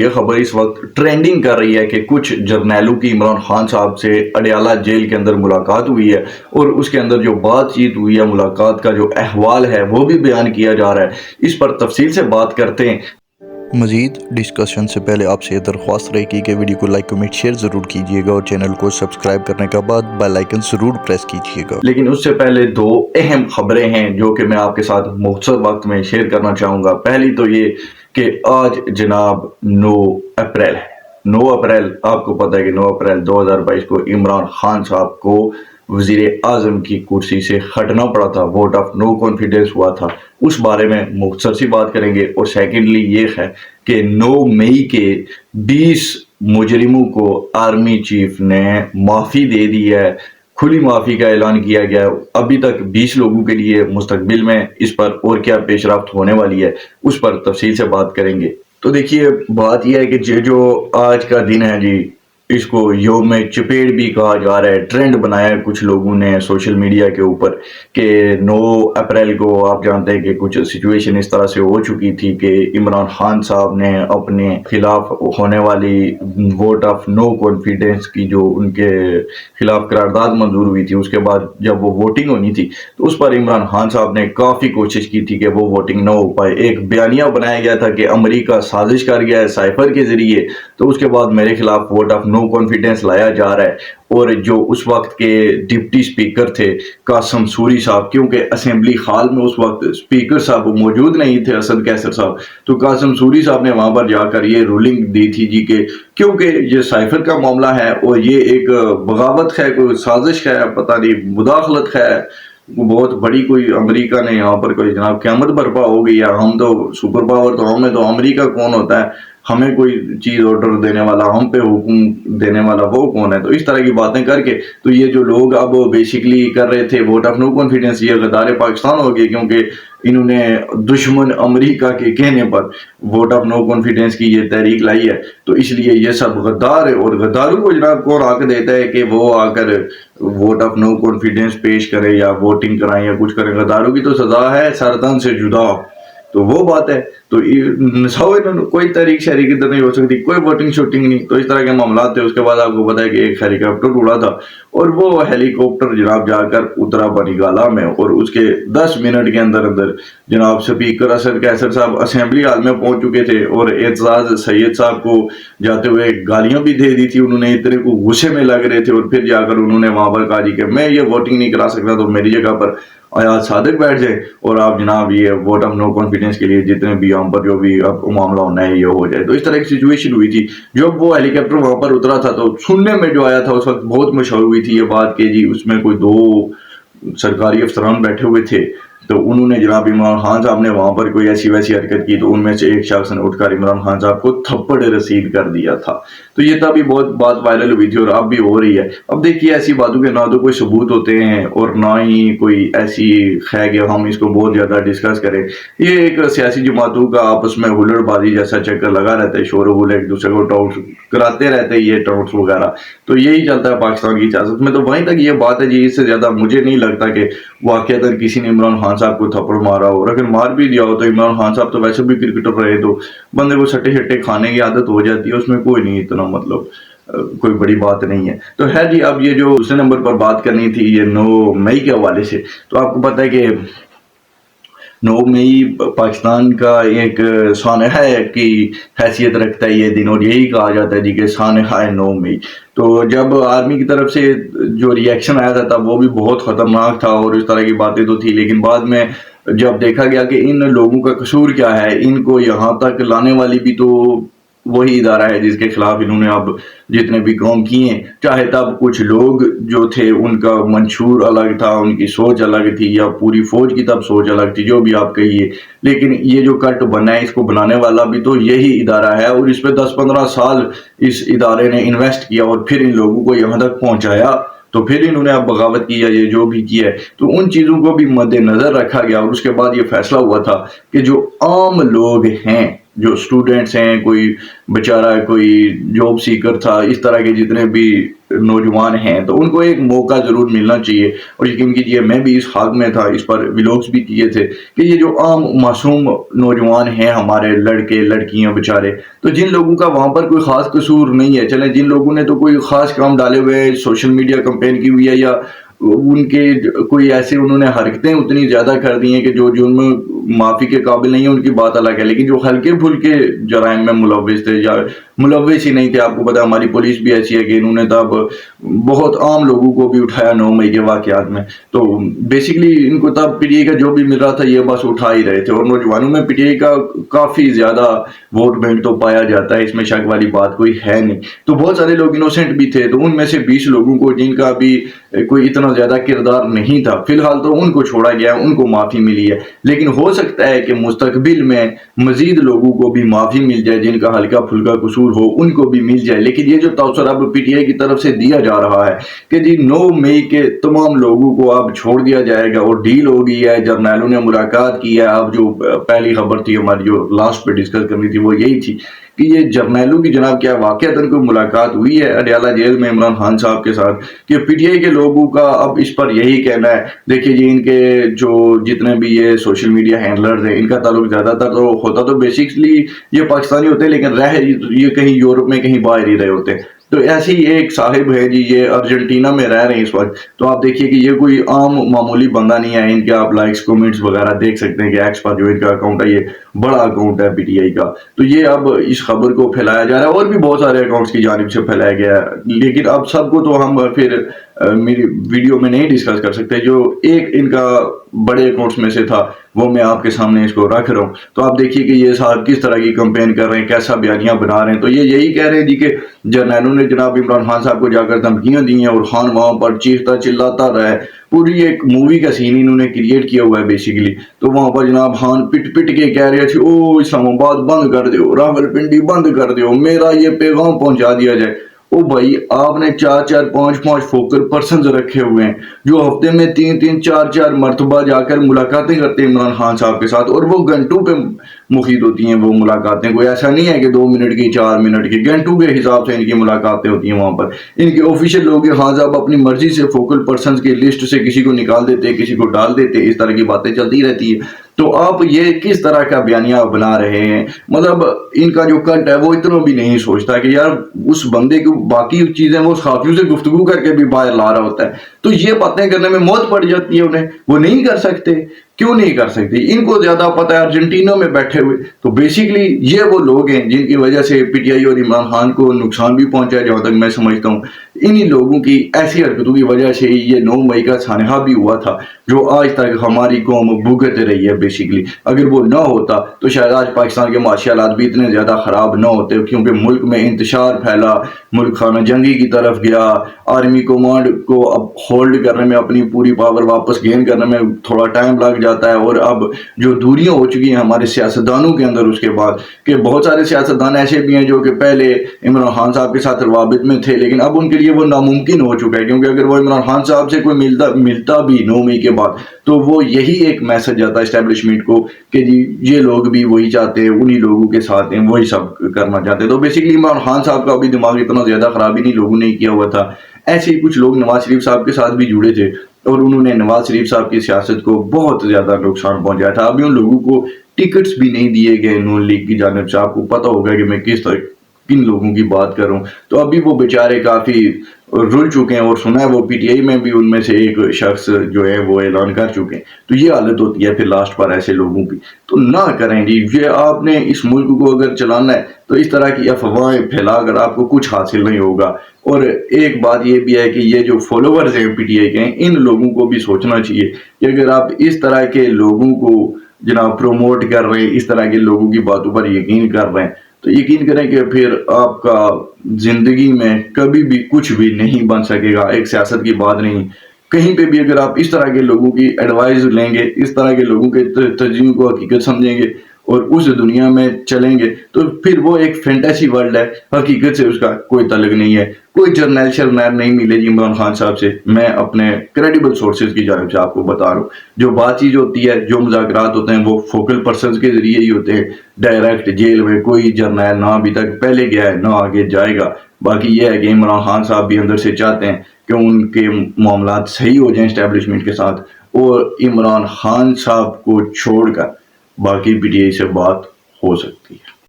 یہ خبر اس وقت ٹرینڈنگ کر رہی ہے کہ کچھ جرنیلوں کی عمران خان صاحب سے اڈیالہ جیل کے اندر ملاقات ہوئی ہے، اور اس کے اندر جو بات چیت ہوئی ہے، ملاقات کا جو احوال ہے وہ بھی بیان کیا جا رہا ہے۔ اس پر تفصیل سے بات کرتے ہیں۔ مزید ڈسکشن سے پہلے آپ سے درخواست رہے گی کہ ویڈیو کو لائک کمنٹ شیئر ضرور کیجیے گا، اور چینل کو سبسکرائب کرنے کے بعد بیل آئیکن ضرور پریس کیجیے گا۔ لیکن اس سے پہلے دو اہم خبریں ہیں جو کہ میں آپ کے ساتھ مختصر وقت میں شیئر کرنا چاہوں گا۔ پہلی تو یہ کہ آج جناب 9 اپریل ہے۔ 9 اپریل آپ کو پتہ ہے کہ 9 اپریل 2022 کو عمران خان صاحب کو وزیر اعظم کی کرسی سے ہٹنا پڑا تھا، ووٹ آف نو کانفیڈنس ہوا تھا۔ اس بارے میں مختصر سی بات کریں گے۔ اور سیکنڈلی یہ ہے کہ 9 مئی کے 20 مجرموں کو آرمی چیف نے معافی دے دی ہے، کھلی معافی کا اعلان کیا گیا ہے۔ ابھی تک 20 لوگوں کے لیے مستقبل میں اس پر اور کیا پیش رفت ہونے والی ہے اس پر تفصیل سے بات کریں گے۔ تو دیکھیے، بات یہ ہے کہ جو آج کا دن ہے جی، اس کو یوم چپیڑ بھی کہا جا رہا ہے۔ ٹرینڈ بنایا ہے کچھ لوگوں نے سوشل میڈیا کے اوپر کہ 9 اپریل کو آپ جانتے ہیں کہ کچھ سچویشن اس طرح سے ہو چکی تھی کہ عمران خان صاحب نے اپنے خلاف ہونے والی ووٹ آف نو کانفیڈنس کی جو ان کے خلاف قرارداد منظور ہوئی تھی، اس کے بعد جب وہ ووٹنگ ہونی تھی تو اس پر عمران خان صاحب نے کافی کوشش کی تھی کہ وہ ووٹنگ نہ ہو پائے۔ ایک بیانیہ بنایا گیا تھا کہ امریکہ سازش کر گیا ہے سائفر کے ذریعے، تو اس کے بعد میرے خلاف ووٹ آف نو کانفیڈنس لایا جا رہا ہے۔ اور جو اس وقت کے ڈپٹی سپیکر تھے قاسم سوری صاحب، کیونکہ اسمبلی ہال میں اس وقت سپیکر صاحب موجود نہیں تھے، اسد کیسر صاحب، تو قاسم سوری صاحب نے وہاں پر جا کر یہ رولنگ دی تھی جی کہ کیونکہ یہ سائفر کا معاملہ ہے اور یہ ایک بغاوت ہے، کوئی سازش ہے، پتہ نہیں مداخلت ہے بہت بڑی، کوئی امریکہ نے یہاں پر کوئی جناب قیامت برپا ہو گئی ہے، ہم تو سپر پاور، تو ہمیں تو امریکہ کون ہوتا ہے، ہمیں کوئی چیز آرڈر دینے والا، ہم پہ حکم دینے والا وہ کون ہے۔ تو اس طرح کی باتیں کر کے تو یہ جو لوگ اب بیسیکلی کر رہے تھے ووٹ آف نو کانفیڈنس، یہ غدار پاکستان ہو گئے، کیونکہ انہوں نے دشمن امریکہ کے کہنے پر ووٹ آف نو کانفیڈنس کی یہ تحریک لائی ہے۔ تو اس لیے یہ سب غدار ہے، اور غداروں کو جناب کون حق دیتا ہے کہ وہ آ کر ووٹ آف نو کانفیڈنس پیش کرے یا ووٹنگ کرائیں یا کچھ کریں؟ غداروں کی تو سزا ہے سرطان سے جدا، تو وہ بات ہے۔ تو کوئی تحریک شہریک ادھر نہیں ہو سکتی، کوئی ووٹنگ شوٹنگ نہیں، تو اس طرح کے معاملات تھے۔ اس کے بعد آپ کو پتا ہے کہ ایک ہیلی کاپٹر اڑا تھا، اور وہ ہیلی کاپٹر جناب جا کر اترا بنی گالا میں، اور اس کے 10 منٹ کے اندر جناب سپیکر اسد کیسر صاحب اسمبلی ہال میں پہنچ چکے تھے، اور اعتزاز سید صاحب کو جاتے ہوئے گالیاں بھی دے دی تھی انہوں نے، اتنے کو غصے میں لگ رہے تھے، اور پھر جا کر انہوں نے وہاں پر کہا جی کہ میں یہ ووٹنگ نہیں کرا سکتا، تو میری جگہ پر آیات صادق بیٹھ جائے اور آپ جناب یہ ووٹ آف نو کانفیڈنس کے لیے جتنے بھی یہاں پر جو بھی اب معاملہ ہونا ہے یہ ہو جائے۔ تو اس طرح کی سچویشن ہوئی تھی۔ جب وہ ہیلی کاپٹر وہاں پر اترا تھا تو سننے میں جو آیا تھا اس وقت بہت مشہور ہوئی تھی یہ بات کہ جی اس میں کوئی 2 سرکاری افسران بیٹھے ہوئے تھے، تو انہوں نے جناب عمران خان صاحب نے وہاں پر کوئی ایسی ویسی حرکت کی، تو ان میں سے ایک شخص نے اٹھ کر عمران خان صاحب کو تھپڑ رسید کر دیا تھا۔ تو یہ تب بھی بہت بات وائرل ہوئی تھی، اور اب بھی ہو رہی ہے۔ اب دیکھیے، ایسی باتوں کے نہ تو کوئی ثبوت ہوتے ہیں اور نہ ہی کوئی ایسی ہے کہ ہم اس کو بہت زیادہ ڈسکس کریں۔ یہ ایک سیاسی جماعتوں کا آپس میں ہلڑ بازی جیسا چکر لگا رہتا ہے، شور و غل، ایک دوسرے کو ٹاؤٹ کراتے رہتے ہیں، یہ ٹاؤٹس وغیرہ۔ تو یہی چلتا ہے پاکستان کی سیاست میں، تو وہیں تک یہ بات ہے جی۔ اس سے زیادہ مجھے نہیں لگتا کہ واقعتاً کسی نے عمران خان صاحب کو تھپڑ مارا ہو، اور اگر مار بھی دیا ہو تو عمران خان صاحب تو ویسے بھی کرکٹر رہے، تو بندے کو سٹے شٹے کھانے کی عادت ہو جاتی ہے، اس میں کوئی نہیں اتنا کوئی بڑی بات نہیں ہے۔ تو ہے جی، اب یہ جو دوسرے نمبر پر بات کرنی تھی یہ 9 مئی کے حوالے سے، تو آپ کو پتہ ہے کہ 9 مئی پاکستان کا ایک سانحہ کی حیثیت رکھتا ہے یہ دن، اور یہی کہا جاتا ہے جی کہ سانحہ 9 مئی۔ تو جب آرمی کی طرف سے جو ری ایکشن آیا تھا وہ بھی بہت خطرناک تھا، اور اس طرح کی باتیں تو تھی، لیکن بعد میں جب دیکھا گیا کہ ان لوگوں کا قصور کیا ہے، ان کو یہاں تک لانے والی بھی تو وہی ادارہ ہے جس کے خلاف انہوں نے اب جتنے بھی کام کیے ہیں، چاہے تب کچھ لوگ جو تھے ان کا منشور الگ تھا، ان کی سوچ الگ تھی، یا پوری فوج کی تب سوچ الگ تھی، جو بھی آپ کہیے، لیکن یہ جو کٹ بنا ہے اس کو بنانے والا بھی تو یہی ادارہ ہے، اور اس پہ 10-15 سال اس ادارے نے انویسٹ کیا، اور پھر ان لوگوں کو یہاں تک پہنچایا، تو پھر انہوں نے اب بغاوت کی ہے، یہ جو بھی کیا ہے، تو ان چیزوں کو بھی مد نظر رکھا گیا، اور اس کے بعد یہ فیصلہ ہوا تھا کہ جو عام لوگ ہیں، جو سٹوڈنٹس ہیں، کوئی بیچارہ کوئی جاب سیکر تھا، اس طرح کے جتنے بھی नौजवान हैं तो उनको एक मौका ज़रूर मिलना चाहिए। और यकीन कीजिए मैं भी इस हक़ में था, इस पर व्लॉग्स भी किए थे कि ये जो आम मासूम नौजवान हैं हमारे लड़के लड़कियां बेचारे, तो जिन लोगों का वहाँ पर कोई ख़ास कसूर नहीं है, चलें जिन लोगों ने तो कोई ख़ास काम डाले हुए हैं, सोशल मीडिया कैंपेन की हुई है या उनके कोई ऐसे उन्होंने हरकतें उतनी ज़्यादा कर दी हैं कि जो जुर्म माफ़ी के काबिल नहीं है, उनकी बात अलग है। लेकिन जो हल्के फुल्के जराइम में मुलव्विस थे या मुलव्विस ही नहीं थे, आपको पता है हमारी पुलिस भी ऐसी है कि इन्होंने तब बहुत आम लोगों को भी उठाया 9 मई के वाक़यात में। तो बेसिकली इनको तब पीटीआई का जो भी मिल रहा था ये बस उठा ही रहे थे। और नौजवानों में पीटीआई का काफ़ी ज़्यादा वोट बैंक तो पाया जाता है, इसमें शक वाली बात कोई है नहीं। तो बहुत सारे लोग इनोसेंट भी थे, तो उनमें से 20 लोगों को जिनका भी कोई इतना ज़्यादा किरदार नहीं था, फिलहाल तो उनको छोड़ा गया, उनको माफ़ी मिली है। लेकिन हो सकता है कि मुस्तकबिल में मज़ीद लोगों को भी माफ़ी मिल जाए, जिनका हल्का फुल्का कसूर हो उनको भी मिल जाए। लेकिन ये जो तबसरा अब पीटीआई की तरफ से दिया जा रहा है कि जी 9 मई के तमाम लोगों को अब छोड़ दिया जाएगा और डील हो गई है, जर्नैलों ने मुलाकात की है। अब जो पहली खबर थी हमारी जो लास्ट पे डिस्कस करनी थी वो यही थी कि ये जर्नैलों की जनाब क्या वाकई कोई मुलाकात हुई है अडयाला जेल में इमरान खान साहब के साथ, कि पीटीआई के लोगों का अब इस पर यही कहना है। देखिए जी इनके जो जितने भी ये सोशल मीडिया हैंडलर्स हैं, इनका ताल्लुक ज़्यादातर तो होता तो बेसिकली ये पाकिस्तानी होते हैं, लेकिन रह ये कहीं यूरोप में कहीं बाहर ही रहे होते हैं। तो ऐसे ही एक साहिब है जी, ये अर्जेंटीना में रह रहे हैं इस वक्त। तो आप देखिए कि ये कोई आम मामूली बंदा नहीं है, इनके आप लाइक्स कमेंट्स वगैरह देख सकते हैं कि एक्स पर जो इनका अकाउंट है ये बड़ा अकाउंट है पीटीआई का। तो ये अब इस खबर को फैलाया जा रहा है और भी बहुत सारे अकाउंट्स की जानिब से फैलाया गया है, लेकिन अब सबको तो हम फिर मेरी वीडियो में नहीं डिस्कस कर सकते। जो एक इनका बड़े अकाउंट्स में से था वो मैं आपके सामने इसको रख रहा हूँ। तो आप देखिए कि ये साहब किस तरह की कंपेन कर रहे हैं, कैसा बयानियां बना रहे हैं। तो ये यही कह रहे हैं जी कि जर्नैलों ने जनाब इमरान खान साहब को जाकर धमकियां दी हैं और खान वहां पर चीखता चिल्लाता रहा है। पूरी एक मूवी का सीन इन्होंने क्रिएट किया हुआ है बेसिकली। तो वहां पर जनाब खान पिट पिट के कह रहे थे ओ इस्लामाबाद बंद कर दो, रावलपिंडी बंद कर दो, मेरा ये पैगाम पहुंचा दिया जाए। ओ भाई आपने 4-4 5-5 फोकल पर्सन रखे हुए हैं जो हफ्ते में 3-3 4-4 मरतबा जाकर मुलाकातें करते हैं इमरान खान साहब के साथ, और वो घंटों पे मुफीद होती हैं वो मुलाकातें। कोई ऐसा नहीं है कि 2 मिनट की 4 मिनट की, घंटों के हिसाब से इनकी मुलाकातें होती हैं वहां पर। इनके ऑफिशियल लोग खान साहब अपनी मर्जी से फोकल पर्सन की लिस्ट से किसी को निकाल देते, किसी को डाल देते, इस तरह की बातें चलती रहती है। तो आप ये किस तरह का बयानिया बना रहे हैं, मतलब इनका जो कंट है वो इतना भी नहीं सोचता कि यार उस बंदे को बाकी चीजें वो साथियों से गुफ्तगू करके भी बाहर ला रहा होता है। तो ये बातें करने में मौत पड़ जाती है उन्हें, वो नहीं कर सकते। क्यों नहीं कर सकते? इनको ज्यादा पता है अर्जेंटीना में बैठे हुए। तो बेसिकली ये वो लोग हैं जिनकी वजह से पीटीआई और इमरान खान को नुकसान भी पहुंचा है, जहां तक मैं समझता हूँ। इन्हीं लोगों की ऐसी हरकतों की वजह से ये 9 मई का सानहा भी हुआ था जो आज तक हमारी कौम भुगत रही है बेसिकली। अगर वो ना होता तो शायद आज पाकिस्तान के माशी हालात भी इतने ज्यादा खराब ना होते, क्योंकि मुल्क में इंतशार फैला, मुल्क खाना जंगी की तरफ गया। आर्मी कमांड को अब होल्ड करने में, अपनी पूरी पावर वापस गेन करने में थोड़ा टाइम लग जाता है। और अब जो दूरियां हो चुकी हैं हमारे सियासतदानों के अंदर उसके बाद, कि बहुत सारे सियासतदान ऐसे भी हैं जो कि पहले इमरान खान साहब के साथ रवाबित में थे, लेकिन अब उनके लिए वो नामुमकिन हो चुका है। क्योंकि अगर वो इमरान खान साहब से कोई मिलता भी 9 मई के बाद, तो वो यही एक मैसेज जाता है एस्टेब्लिशमेंट को कि जी ये लोग भी वही चाहते हैं, उन्हीं लोगों के साथ हैं, वही सब करना चाहते हैं। तो बेसिकली इमरान खान साहब का अभी दिमाग इतना ज्यादा खराब ही नहीं लोगों ने किया हुआ था। ऐसे ही कुछ लोग नवाज शरीफ साहब के साथ भी जुड़े थे और उन्होंने नवाज शरीफ साहब की सियासत को बहुत ज्यादा नुकसान पहुंचाया था। अभी उन लोगों को टिकट्स भी नहीं दिए गए नून लीग की जानिब से। आपको पता होगा कि मैं किन लोगों की बात कर रहा हूँ। तो अभी वो बेचारे काफी रुल चुके हैं और सुना है वो पीटीआई में भी उनमें से एक शख्स जो है वो ऐलान कर चुके हैं। तो ये हालत होती है फिर लास्ट पर ऐसे लोगों की। तो ना करें जी, ये आपने इस मुल्क को अगर चलाना है तो इस तरह की अफवाहें फैलाकर आपको कुछ हासिल नहीं होगा। और एक बात ये भी है कि ये जो फॉलोअर्स हैं पीटीआई के, इन लोगों को भी सोचना चाहिए कि अगर आप इस तरह के लोगों को जनाब प्रोमोट कर रहे हैं, इस तरह के लोगों की बातों पर यकीन कर रहे हैं, तो यकीन करें कि फिर आपका जिंदगी में कभी भी कुछ भी नहीं बन सकेगा। एक सियासत की बात नहीं, कहीं पे भी अगर आप इस तरह के लोगों की एडवाइस लेंगे, इस तरह के लोगों के तर्जीह को हकीकत समझेंगे और उस दुनिया में चलेंगे, तो फिर वो एक फैंटेसी वर्ल्ड है, हकीकत से उसका कोई ताल्लुक नहीं है। कोई जर्नैल शर्नैल नहीं मिलेगी इमरान खान साहब से, मैं अपने क्रेडिबल सोर्सेज की जानिब से आपको बता रहा हूँ। जो बातचीत होती है, जो मुज़ाकरात होते हैं, वो फोकल पर्सन के जरिए ही होते हैं। डायरेक्ट जेल में कोई जर्नैल ना अभी तक पहले गया है ना आगे जाएगा। باقی یہ ہے کہ عمران خان صاحب بھی اندر سے چاہتے ہیں کہ ان کے معاملات صحیح ہو جائیں اسٹیبلشمنٹ کے ساتھ، اور عمران خان صاحب کو چھوڑ کر باقی پی ٹی آئی سے بات ہو سکتی ہے۔